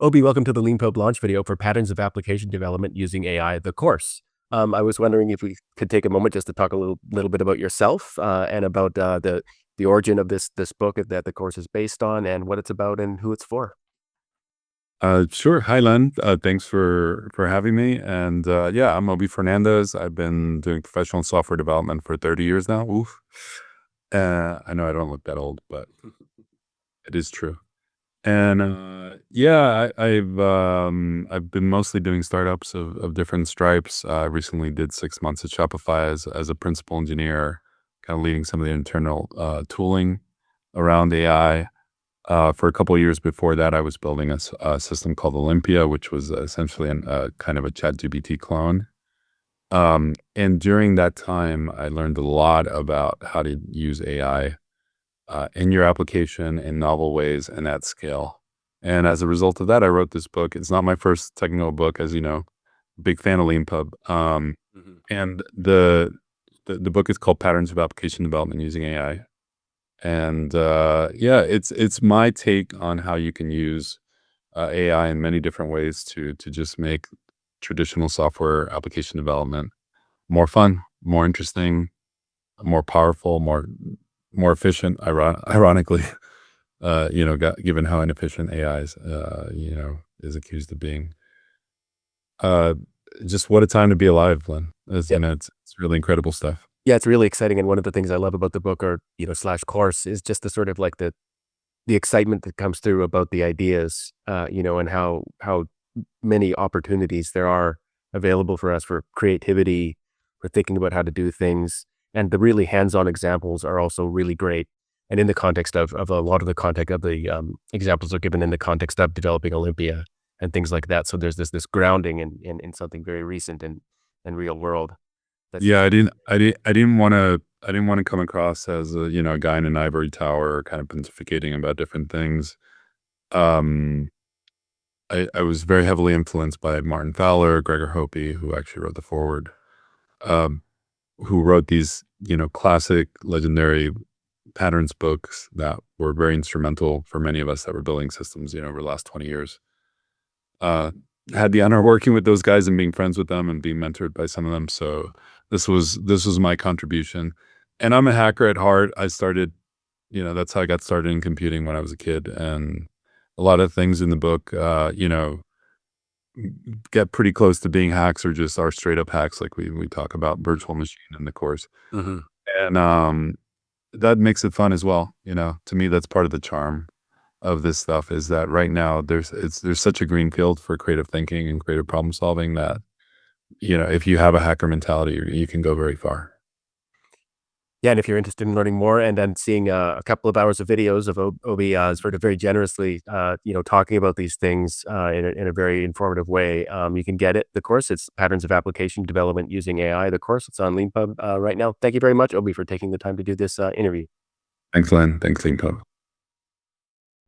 Obie, welcome to the Leanpub launch video for patterns of application development using AI, the course. I was wondering if we could take a moment just to talk a little bit about yourself and about the origin of this book that the course is based on and what it's about and who it's for. Sure. Hi, Len. Thanks for having me. And yeah, I'm Obie Fernandez. I've been doing professional software development for 30 years now. Oof. I know I don't look that old, but it is true. And yeah, I've been mostly doing startups of different stripes. I recently did 6 months at Shopify as a principal engineer, kind of leading some of the internal tooling around AI. For a couple of years before that, I was building a system called Olympia, which was essentially kind of a ChatGPT clone. And during that time, I learned a lot about how to use AI in your application in novel ways and at scale. And as a result of that, I wrote this book. It's not my first technical book, as you know. Big fan of Leanpub. Mhm. And the book is called Patterns of Application Development Using AI. And yeah, it's my take on how you can use AI in many different ways to just make traditional software application development more fun, more interesting, more powerful, more efficient. Ironically, given how inefficient AI is accused of being. Uh, just what a time to be alive, Glenn. Yep. It's really incredible stuff. Yeah, it's really exciting. And one of the things I love about the book or, slash course is just the sort of like the excitement that comes through about the ideas, and how many opportunities there are available for us for creativity, for thinking about how to do things. And the really hands-on examples are also really great. And in the context of a lot of the context of the examples are given in the context of developing Olympia and things like that. So there's this grounding in something very recent and real world. That's Yeah, I didn't want to come across as a guy in an ivory tower, kind of pontificating about different things. Um, I was very heavily influenced by Martin Fowler, Gregor Hopi, who actually wrote the foreword, um, who wrote these, classic, legendary patterns books that were very instrumental for many of us that were building systems, over the last 20 years. Uh, had the honor of working with those guys and being friends with them and being mentored by some of them. So this was my contribution. And I'm a hacker at heart. I started, that's how I got started in computing when I was a kid. And a lot of things in the book, get pretty close to being hacks or just are straight up hacks. Like we talk about virtual machine in the course. Mhm. And that makes it fun as well. To me, that's part of the charm of this stuff is that right now there's such a green field for creative thinking and creative problem solving that, if you have a hacker mentality, you can go very far. Yeah, and if you're interested in learning more and then seeing a couple of hours of videos of Obi sort of very generously, talking about these things in a very informative way, you can get it. The course, it's Patterns of Application Development Using AI. The course, it's on Leanpub right now. Thank you very much, Obi, for taking the time to do this interview. Thanks, Len. Thanks, Leanpub.